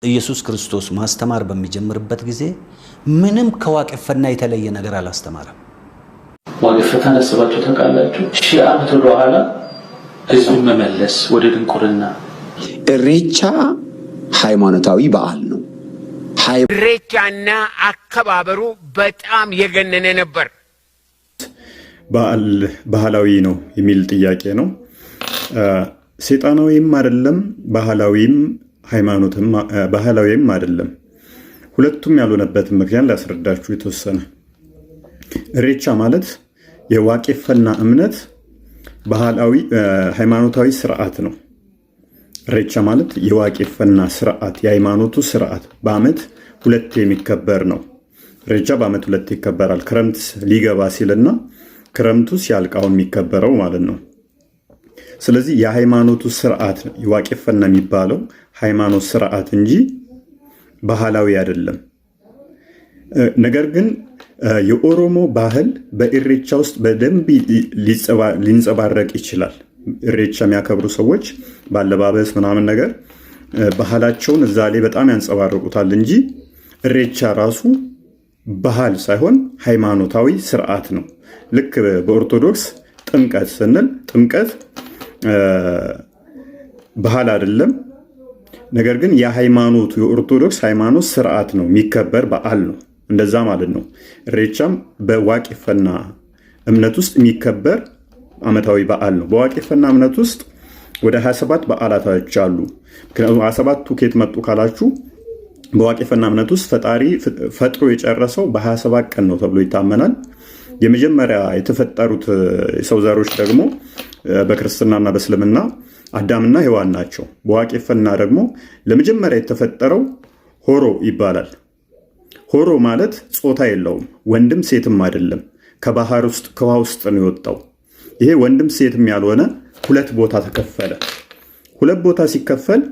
ኢየሱስ ክርስቶስ ማስተማር በሚጀምርበት ጊዜ ምንም ከዋቄፈና የተለየ ነገር አላስተማረም። ዋቄፈታን አስባችሁ ታውቃላችሁ? ሺህ ዓመት ወደ ኋላ ህዝብን መመለስ ወደ ድንቁርና። ኢሬቻ ሃይማኖታዊ በዓል ነው። ኢሬቻና አከባበሩ በጣም የገነነ ነበር። ባህላዊ ነው የሚል ጥያቄ ነው። ሰይጣናዊም አይደለም፣ ባህላዊም አይደለም። ሁለቱም ያልሆነበትን ምክንያት ላስረዳችሁ የተወሰነ። ኢሬቻ ማለት የዋቄፈና እምነት ባህላዊ ሃይማኖታዊ ስርዓት ነው። ኢሬቻ ማለት የዋቄፈና ስርዓት የሃይማኖቱ ስርዓት በአመት ሁለት የሚከበር ነው። ኢሬቻ በአመት ሁለት ይከበራል። ክረምት ሊገባ ሲልና ክረምቱ ሲያልቃው የሚከበረው ማለት ነው። ስለዚህ የሃይማኖቱ ስርዓት የዋቄፈና የሚባለው ሃይማኖት ስርዓት እንጂ ባህላዊ አይደለም። ነገር ግን የኦሮሞ ባህል በኢሬቻ ውስጥ በደንብ ሊንጸባረቅ ይችላል። ኢሬቻ የሚያከብሩ ሰዎች ባለባበስ ምናምን ነገር ባህላቸውን እዛ ላይ በጣም ያንጸባርቁታል እንጂ ኢሬቻ ራሱ ባህል ሳይሆን ሃይማኖታዊ ስርዓት ነው። ልክ በኦርቶዶክስ ጥምቀት ስንል ጥምቀት ባህል አይደለም፣ ነገር ግን የሃይማኖቱ የኦርቶዶክስ ሃይማኖት ስርዓት ነው፣ የሚከበር በዓል ነው። እንደዛ ማለት ነው። ኢሬቻም በዋቄፈና እምነት ውስጥ የሚከበር ዓመታዊ በዓል ነው። በዋቄፈና እምነት ውስጥ ወደ 27 በዓላቶች አሉ። 27ቱ ከየት መጡ ካላችሁ በዋቄፈና እምነት ውስጥ ፈጣሪ ፈጥሮ የጨረሰው በ27 ቀን ነው ተብሎ ይታመናል። የመጀመሪያ የተፈጠሩት የሰው ዘሮች ደግሞ በክርስትናና በእስልምና አዳምና ሔዋን ናቸው። በዋቄፈና ደግሞ ለመጀመሪያ የተፈጠረው ሆሮ ይባላል። ሆሮ ማለት ጾታ የለውም፣ ወንድም ሴትም አይደለም። ከባህር ውስጥ ከውሃ ውስጥ ነው የወጣው። ይሄ ወንድም ሴትም ያልሆነ ሁለት ቦታ ተከፈለ። ሁለት ቦታ ሲከፈል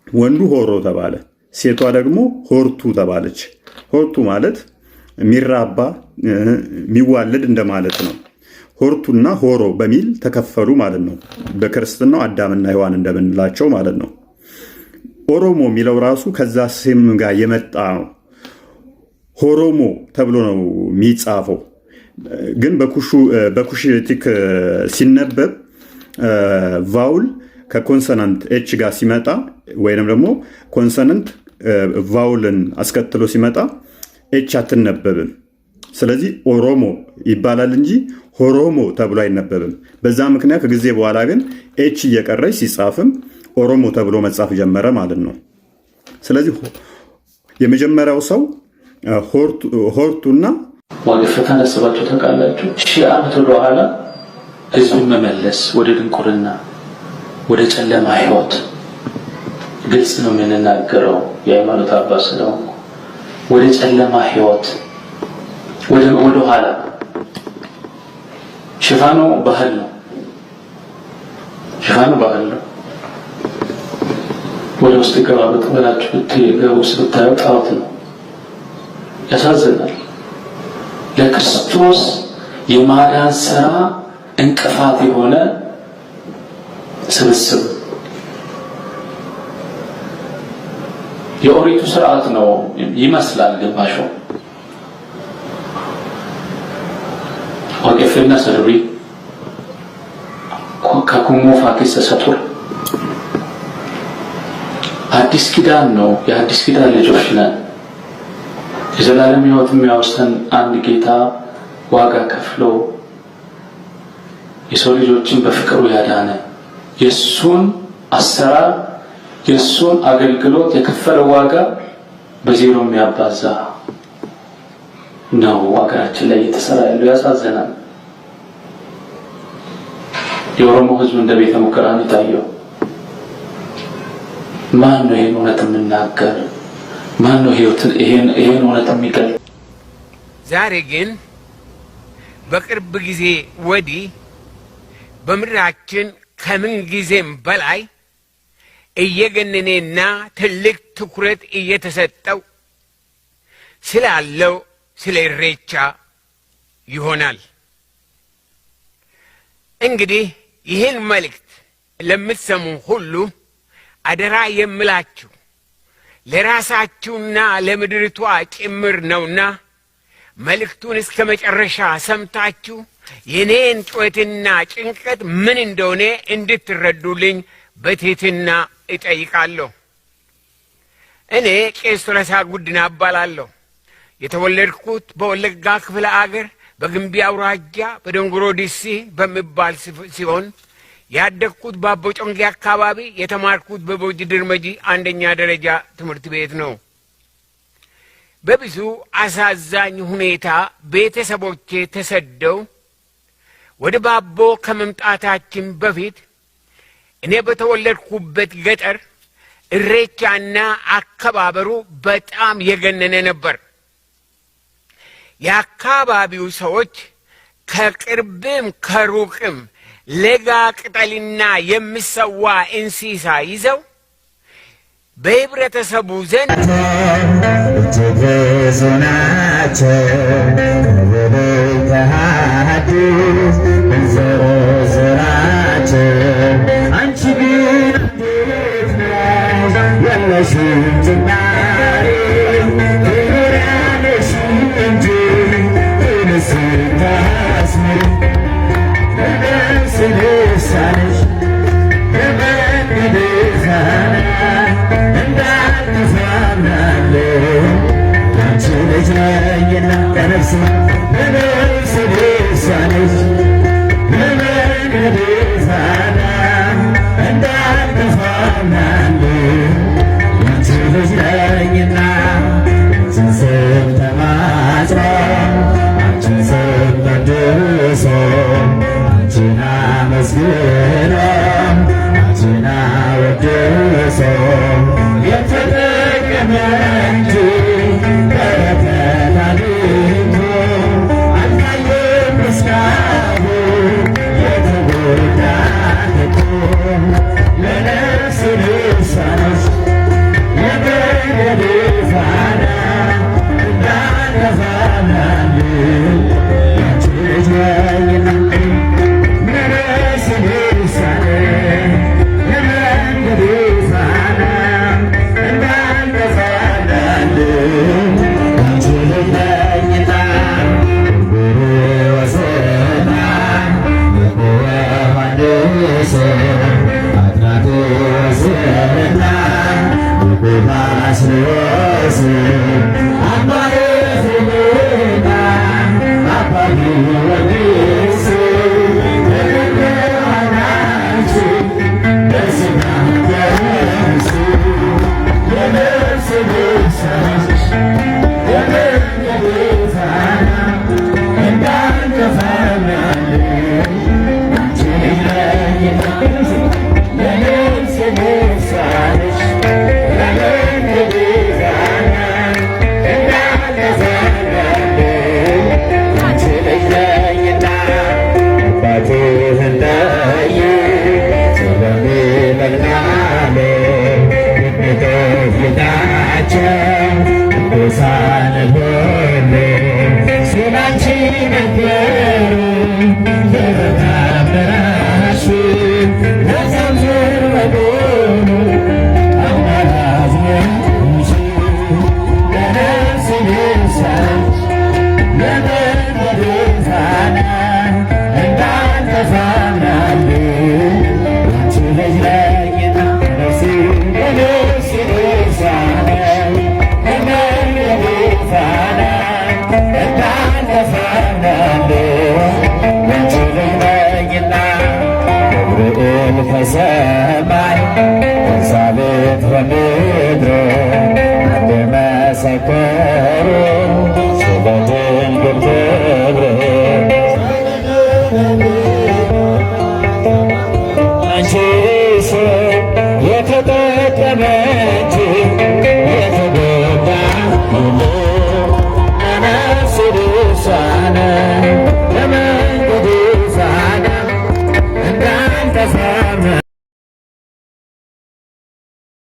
ወንዱ ሆሮ ተባለ፣ ሴቷ ደግሞ ሆርቱ ተባለች። ሆርቱ ማለት የሚራባ የሚዋለድ እንደማለት ነው። ሆርቱና ሆሮ በሚል ተከፈሉ ማለት ነው። በክርስትናው አዳምና ሔዋን እንደምንላቸው ማለት ነው። ኦሮሞ የሚለው ራሱ ከዛ ስም ጋር የመጣ ነው። ሆሮሞ ተብሎ ነው የሚጻፈው። ግን በኩሽቲክ ሲነበብ ቫውል ከኮንሰናንት ኤች ጋር ሲመጣ ወይንም ደግሞ ኮንሰናንት ቫውልን አስከትሎ ሲመጣ ኤች አትነበብም። ስለዚህ ኦሮሞ ይባላል እንጂ ሆሮሞ ተብሎ አይነበብም። በዛ ምክንያት ከጊዜ በኋላ ግን ኤች እየቀረች ሲጻፍም ኦሮሞ ተብሎ መጻፍ ጀመረ ማለት ነው። ስለዚህ የመጀመሪያው ሰው ሆርቱና ዋቄፈታን አስባችሁ ታውቃላችሁ? ሺህ ዓመት ወደ ኋላ ህዝብን መመለስ ወደ ድንቁርና፣ ወደ ጨለማ ህይወት። ግልጽ ነው የምንናገረው፣ የሃይማኖት አባት ስለሆንኩ። ወደ ጨለማ ህይወት ወደ ኋላ። ሽፋኑ ባህል ነው። ወደ ውስጥ ገባ ብላችሁ ብትገቡ ብታዩ ጣዖት ነው። ያሳዝናል። ለክርስቶስ የማዳን ስራ እንቅፋት የሆነ ስብስብ የኦሪቱ ስርዓት ነው ይመስላል ግማሹ። ዋቄፈና ሰድሪ ከኩሞ ፋኪስ ተሰጡር አዲስ ኪዳን ነው። የአዲስ ኪዳን ልጆች ነን። የዘላለም ህይወት የሚያወርሰን አንድ ጌታ ዋጋ ከፍሎ የሰው ልጆችን በፍቅሩ ያዳነ የሱን አሰራር የሱን አገልግሎት የከፈለው ዋጋ በዜሮ የሚያባዛ ነው። ሀገራችን ላይ እየተሰራ ያለው ያሳዝናል። የኦሮሞ ህዝብ እንደ ቤተ ሙከራ ነው የታየው። ማን ነው ይሄን እውነት የምናገር? ማን ነው ይሄን እውነት የሚገልጽ? ዛሬ ግን በቅርብ ጊዜ ወዲህ በምድራችን ከምን ጊዜም በላይ እየገነነና ትልቅ ትኩረት እየተሰጠው ስላለው ስለ ኢሬቻ ይሆናል። እንግዲህ ይህን መልእክት ለምትሰሙ ሁሉ አደራ የምላችሁ ለራሳችሁና ለምድርቷ ጭምር ነውና መልእክቱን እስከ መጨረሻ ሰምታችሁ የኔን ጩኸትና ጭንቀት ምን እንደሆነ እንድትረዱልኝ በትህትና እጠይቃለሁ። እኔ ቄስ ቶለሳ ጉዲና እባላለሁ። የተወለድኩት በወለጋ ክፍለ አገር በግንቢ አውራጃ በደንጎሮ ዲሲ በሚባል ሲሆን ያደግኩት በአቦ ጮንጌ አካባቢ፣ የተማርኩት በቦጂ ድርመጂ አንደኛ ደረጃ ትምህርት ቤት ነው። በብዙ አሳዛኝ ሁኔታ ቤተሰቦቼ ተሰደው ወደ ባቦ ከመምጣታችን በፊት እኔ በተወለድኩበት ገጠር እሬቻና አከባበሩ በጣም የገነነ ነበር። የአካባቢው ሰዎች ከቅርብም ከሩቅም ለጋ ቅጠልና የሚሰዋ እንስሳ ይዘው በህብረተሰቡ ዘንድ እጅግ ብዙ ናቸው። ከሐዲስ እንዘረዝራቸው። አንቺ ግን እንዴት ነሽ? የለሽም ጭማሪ ትኖሪያለሽ እንጂ ስታስምሪ በነፍስ ልሳንሽ በመንገድሽ እንዳትፋምናለሁ አንቺ ልጅ ነኝና ከነፍስ በነፍስ ልሳንሽ በመንገድሽ እንዳትፋምናለሁ አንቺ ልጅ ነኝና አንቺን ስም ተማጽኖ አንቺን ስም ቀድሶ አንቺን አመስግኖ አንቺን አወድሶ የተጠቀመ እንጂ በረከት አግኝቶ አልታየም እስካሁን የተጎዳ ከቶ። ለነፍስ ልሳንሽ የመንገድሽ ፋና እንዳትጠፋምናለሁ አንቺ ልጅ ነኝና ለነፍስ ልሳንሽ የመንገድሽ ፋና እንዳትጠፋምናለሁ አንቺ ልጅ ነኝና ወሰና ዮሐንስ አትናቴዎስና ባስልዮስ አባ ኤፍሬምና አባ ጊዮርጊስ ናችሁ በስጋ በነፍስ የነፍስ ልሳንሽ የመንገድሽ ፋና እንዳትጠፋምናለሁ አንቺ ልጅ ነኝና የነፍስ ልሳንሽ ከሰማይ ኤልሳቤጥ በምድር አንድ መሰከሩ ስለ ድንግል ክብር። አንቺ ሰው የተጠቀመ እንጂ የተጎዳ ሁሉ ለነፍስ ልሳነ